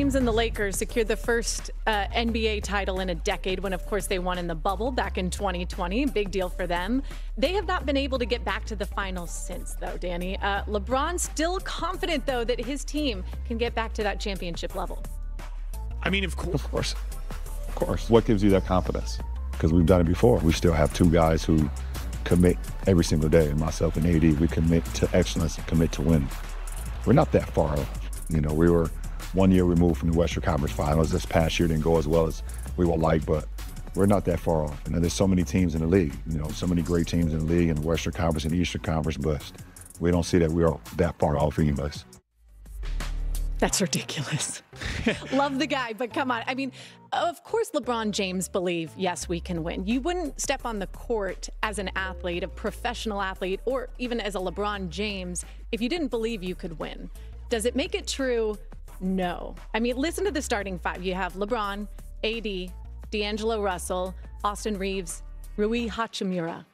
James and the Lakers secured the first NBA title in a decade when, of course, they won in the bubble back in 2020. Big deal for them. They have not been able to get back to the finals since, though, Danny. LeBron's still confident, though, that his team can get back to that championship level. I mean, of course. Of course. What gives you that confidence? Because we've done it before. We still have two guys who commit every single day, and myself and AD, we commit to excellence and commit to win. We're not that far off. You know, we were 1 year removed from the Western Conference Finals. This past year didn't go as well as we would like, but we're not that far off. And there's so many teams in the league, you know, so many great teams in the league, in the Western Conference and the Eastern Conference, but we don't see that we are that far off anyways. That's ridiculous. Love the guy, but come on. I mean, of course, LeBron James believe, yes, we can win. You wouldn't step on the court as an athlete, a professional athlete, or even as a LeBron James if you didn't believe you could win. Does it make it true? No. I mean, listen to the starting five. You have LeBron, AD, D'Angelo Russell, Austin Reeves, Rui Hachimura.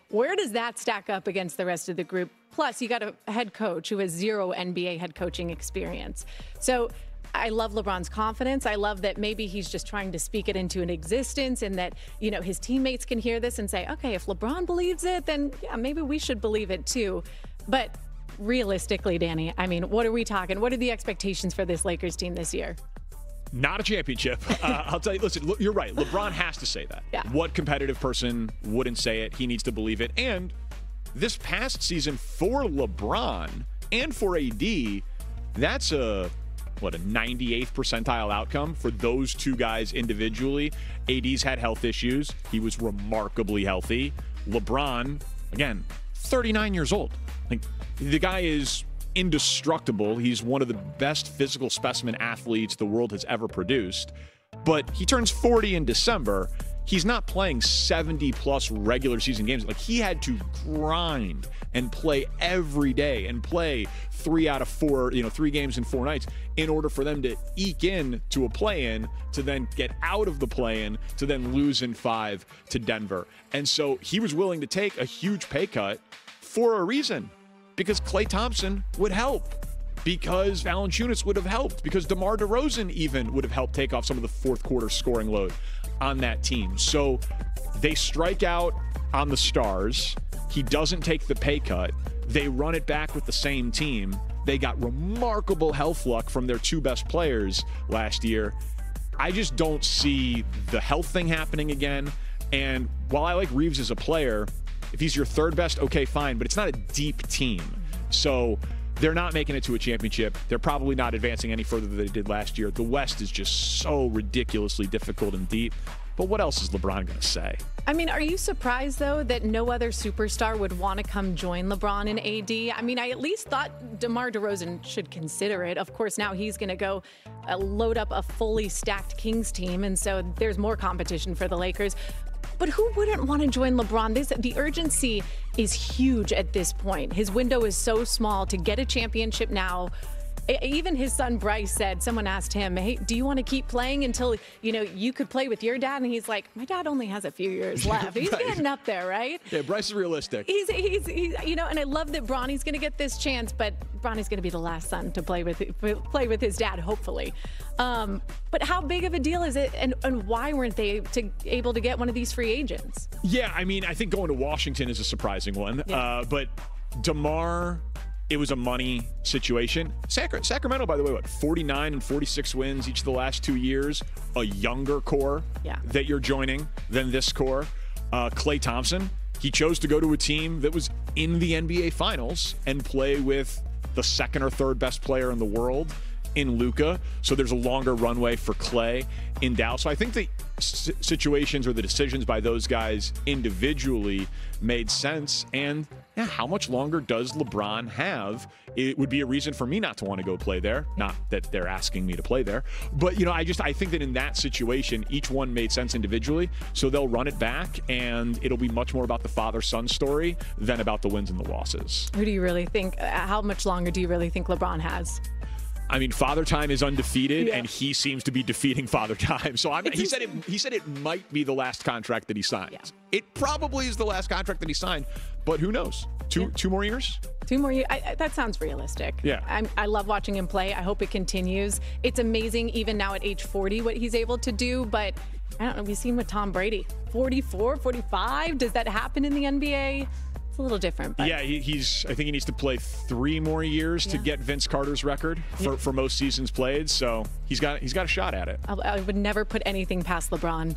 Where does that stack up against the rest of the group? Plus, you got a head coach who has zero NBA head coaching experience. So I love LeBron's confidence. I love that maybe he's just trying to speak it into an existence and that, you know, his teammates can hear this and say, okay, if LeBron believes it, then yeah, maybe we should believe it too. But realistically, Danny, I mean, what are we talking? What are the expectations for this Lakers team this year? Not a championship. I'll tell you, listen, you're right. LeBron has to say that. Yeah. What competitive person wouldn't say it? He needs to believe it. And this past season for LeBron and for AD, that's a 98th percentile outcome for those two guys individually. AD's had health issues. He was remarkably healthy. LeBron, again, 39 years old. Like, the guy is indestructible. He's one of the best physical specimen athletes the world has ever produced. But he turns 40 in December. He's not playing 70-plus regular season games. Like, he had to grind and play every day and play 3 out of 4, 3 games in 4 nights in order for them to eke in to a play-in, to then get out of the play-in, to then lose in 5 to Denver. And so he was willing to take a huge pay cut for a reason, because Klay Thompson would help, because Valanciunas would have helped, because DeMar DeRozan even would have helped take off some of the fourth quarter scoring load on that team. So they strike out on the stars. He doesn't take the pay cut. They run it back with the same team. They got remarkable health luck from their two best players last year. I just don't see the health thing happening again. And while I like Reeves as a player, if he's your third best, okay, fine, but it's not a deep team. So they're not making it to a championship. They're probably not advancing any further than they did last year. The West is just so ridiculously difficult and deep. But what else is LeBron going to say? I mean, are you surprised, though, that no other superstar would want to come join LeBron and AD? I mean, I at least thought DeMar DeRozan should consider it. Of course, now he's going to go load up a fully stacked Kings team, and so there's more competition for the Lakers. But who wouldn't want to join LeBron? The urgency is huge at this point. His window is so small to get a championship now. Even his son Bryce said, someone asked him, hey, do you want to keep playing until, you could play with your dad? And he's like, my dad only has a few years left. He's Right. getting up there, right? Yeah, Bryce is realistic. He's and I love that Bronny's going to get this chance, but Bronny's going to be the last son to play with his dad, hopefully. But how big of a deal is it, and why weren't they able to get one of these free agents? Yeah, I mean, I think going to Washington is a surprising one. Yeah. But DeMar, it was a money situation. Sacramento, by the way, 49 and 46 wins each of the last 2 years. A younger core that you're joining than this core. Klay Thompson, he chose to go to a team that was in the NBA Finals and play with the second or third best player in the world in Luka. So there's a longer runway for Klay in Dallas. So I think the situations or the decisions by those guys individually made sense. And yeah, how much longer does LeBron have? It would be a reason for me not to want to go play there. Not that they're asking me to play there. But, I think that in that situation, each one made sense individually. So they'll run it back, and it'll be much more about the father-son story than about the wins and the losses. Who do you really think, how much longer do you really think LeBron has? I mean, Father Time is undefeated, and he seems to be defeating Father Time. So he said it might be the last contract that he signs. Yeah. It probably is the last contract that he signed, but who knows? Two more years? 2 more years. That sounds realistic. Yeah. I love watching him play. I hope it continues. It's amazing, even now at age 40, what he's able to do. But I don't know. We've seen with Tom Brady, 44, 45. Does that happen in the NBA? It's a little different. But. Yeah, I think he needs to play 3 more years to get Vince Carter's record for most seasons played. So he's got a shot at it. I would never put anything past LeBron.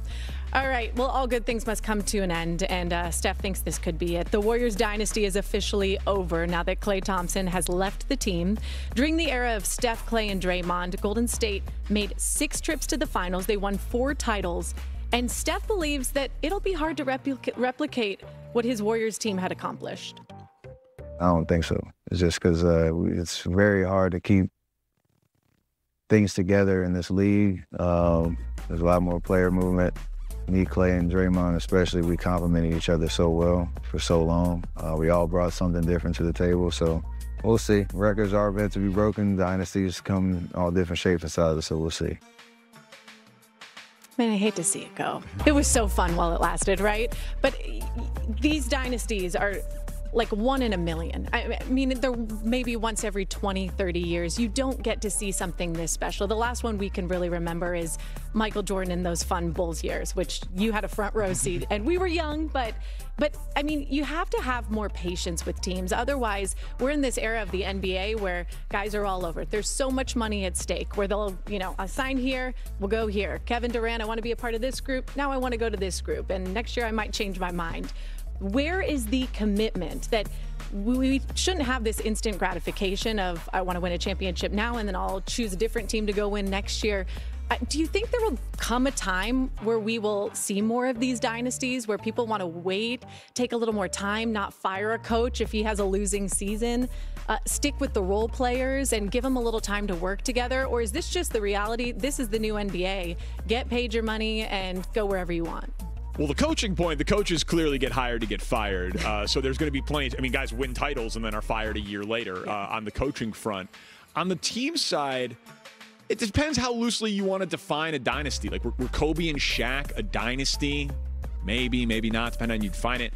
All right, well, all good things must come to an end, and Steph thinks this could be it. The Warriors dynasty is officially over now that Klay Thompson has left the team. During the era of Steph, Klay, and Draymond, Golden State made 6 trips to the finals. They won 4 titles, and Steph believes that it'll be hard to replicate what his Warriors team had accomplished. I don't think so. It's just because it's very hard to keep things together in this league. There's a lot more player movement. Me, Klay, and Draymond especially, we complemented each other so well for so long. We all brought something different to the table, so we'll see. Records are meant to be broken. Dynasties come in all different shapes and sizes, so we'll see. Man, I hate to see it go. It was so fun while it lasted, right? But these dynasties are like 1 in a million. I mean, they're maybe once every 20, 30 years. You don't get to see something this special. The last one we can really remember is Michael Jordan in those fun Bulls years, which you had a front row seat. And we were young, but I mean, you have to have more patience with teams. Otherwise, we're in this era of the NBA where guys are all over. There's so much money at stake where they'll, I'll sign here, we'll go here. Kevin Durant, I want to be a part of this group. Now I want to go to this group. And next year I might change my mind. Where is the commitment that we shouldn't have this instant gratification of, I want to win a championship now and then I'll choose a different team to go win next year? Do you think there will come a time where we will see more of these dynasties where people want to wait, take a little more time, not fire a coach if he has a losing season, stick with the role players and give them a little time to work together? Or is this just the reality? This is the new NBA. Get paid your money and go wherever you want. Well, the coaching point, the coaches clearly get hired to get fired. So there's going to be plenty. I mean, guys win titles and then are fired a year later on the coaching front. On the team side, it depends how loosely you want to define a dynasty. Like, were Kobe and Shaq a dynasty? Maybe, maybe not, depending on how you define it.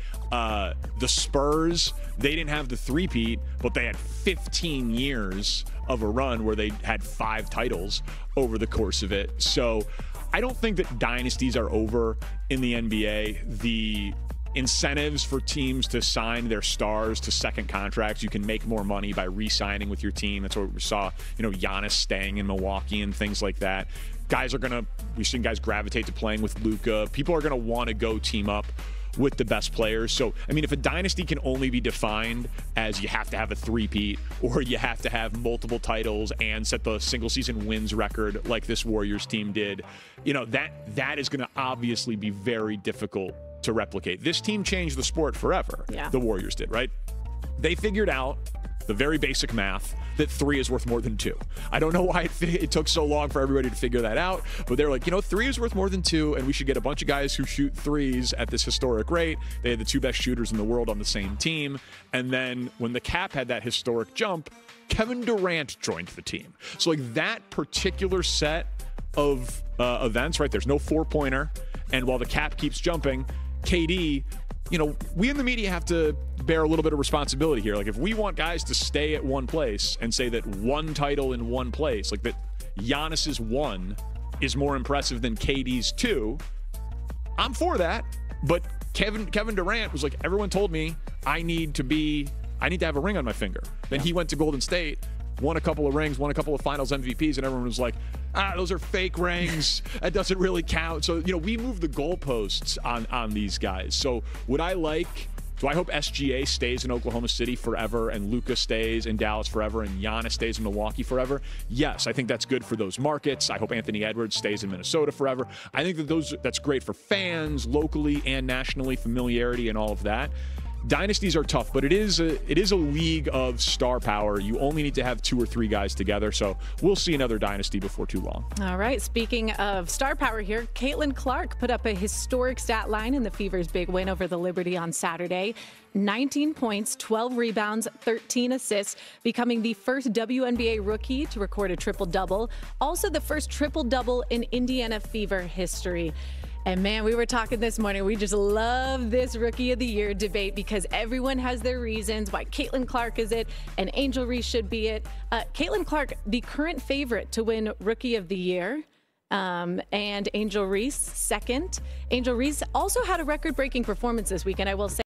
The Spurs, they didn't have the three-peat, but they had 15 years of a run where they had 5 titles over the course of it. So I don't think that dynasties are over in the NBA. The incentives for teams to sign their stars to second contracts, you can make more money by re-signing with your team. That's what we saw, Giannis staying in Milwaukee and things like that. We've seen guys gravitate to playing with Luka. People are going to want to go team up with the best players. So, I mean, if a dynasty can only be defined as you have to have a three-peat or you have to have multiple titles and set the single-season wins record like this Warriors team did, that is going to obviously be very difficult to replicate. This team changed the sport forever. Yeah. The Warriors did, right? They figured out the very basic math that 3 is worth more than 2. I don't know why it took so long for everybody to figure that out, but they're like, 3 is worth more than 2, and we should get a bunch of guys who shoot threes at this historic rate. They had the 2 best shooters in the world on the same team, and then when the cap had that historic jump, Kevin Durant joined the team. So like that particular set of events, right, there's no 4-pointer, and while the cap keeps jumping, KD, we in the media have to bear a little bit of responsibility here. Like, if we want guys to stay at one place and say that 1 title in one place, like that Giannis's 1 is more impressive than KD's 2, I'm for that. But Kevin Durant was like, everyone told me I need to have a ring on my finger. Then he went to Golden State, won a couple of rings, won a couple of finals MVPs, and everyone was like, those are fake rings. That doesn't really count. So, we move the goalposts on these guys. So do I hope SGA stays in Oklahoma City forever and Luka stays in Dallas forever and Giannis stays in Milwaukee forever? Yes, I think that's good for those markets. I hope Anthony Edwards stays in Minnesota forever. I think that's great for fans locally and nationally, familiarity and all of that. dynasties are tough, but it is a league of star power. You only need to have 2 or 3 guys together. So we'll see another dynasty before too long. All right. Speaking of star power here, Caitlin Clark put up a historic stat line in the Fever's big win over the Liberty on Saturday. 19 points, 12 rebounds, 13 assists, becoming the first WNBA rookie to record a triple-double. Also the first triple-double in Indiana Fever history. And man, we were talking this morning. We just love this Rookie of the Year debate because everyone has their reasons why Caitlin Clark is it and Angel Reese should be it. Caitlin Clark, the current favorite to win Rookie of the Year. And Angel Reese second. Angel Reese also had a record-breaking performance this weekend, I will say.